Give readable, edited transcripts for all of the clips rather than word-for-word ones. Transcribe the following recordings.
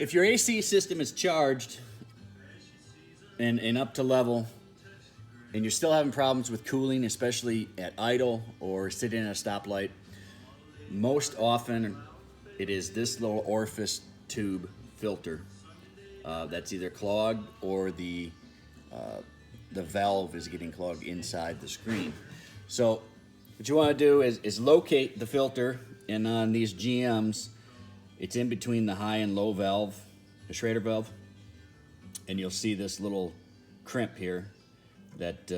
If your AC system is charged and up to level, and you're still having problems with cooling, especially at idle or sitting at a stoplight, most often it is this little orifice tube filter that's either clogged or the valve is getting clogged inside the screen. So what you want to do is locate the filter, and on these GMs, it's in between the high and low valve, the Schrader valve, and you'll see this little crimp here that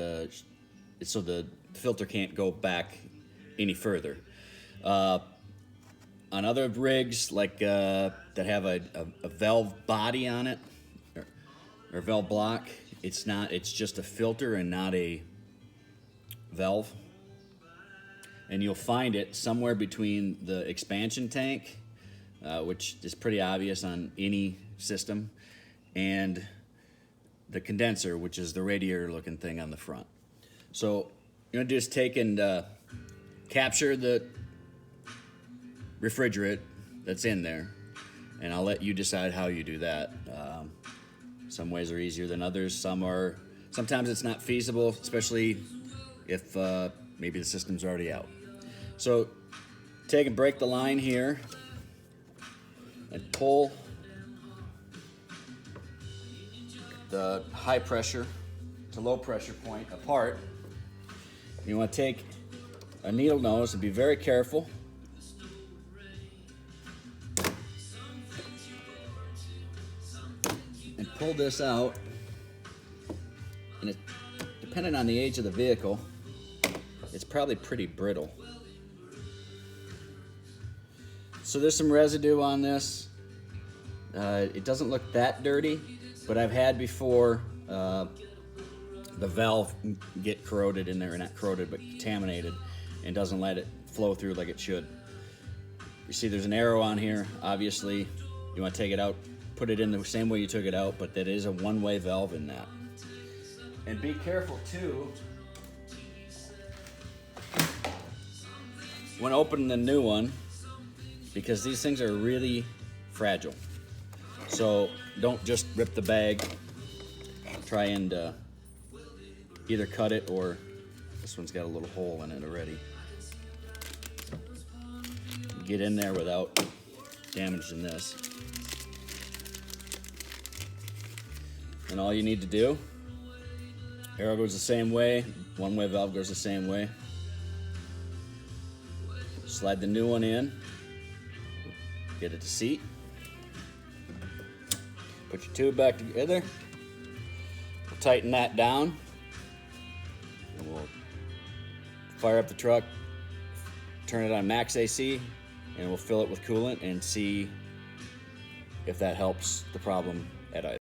so the filter can't go back any further. On other rigs like that have a valve body on it or valve block, it's just a filter and not a valve. And you'll find it somewhere between the expansion tank, which is pretty obvious on any system, and the condenser, which is the radiator looking thing on the front. So you're gonna just take and capture the refrigerant that's in there, and I'll let you decide how you do that. Some ways are easier than others. Sometimes it's not feasible, especially if maybe the system's already out. So take and break the line here and pull the high pressure to low pressure point apart. You want to take a needle nose and be very careful. And pull this out. And depending on the age of the vehicle, it's probably pretty brittle. So there's some residue on this. It doesn't look that dirty, but I've had before the valve get corroded in there, or not corroded, but contaminated, and doesn't let it flow through like it should. You see there's an arrow on here. Obviously, you want to take it out, put it in the same way you took it out, but that is a one-way valve in that. And be careful too when opening the new one, because these things are really fragile. So don't just rip the bag. Try and either cut it, or this one's got a little hole in it already. Get in there without damaging this. And all you need to do, arrow goes the same way, one-way valve goes the same way. Slide the new one in, get it to seat. Put your tube back together. We'll tighten that down. And we'll fire up the truck, turn it on max AC, and we'll fill it with coolant and see if that helps the problem at idle.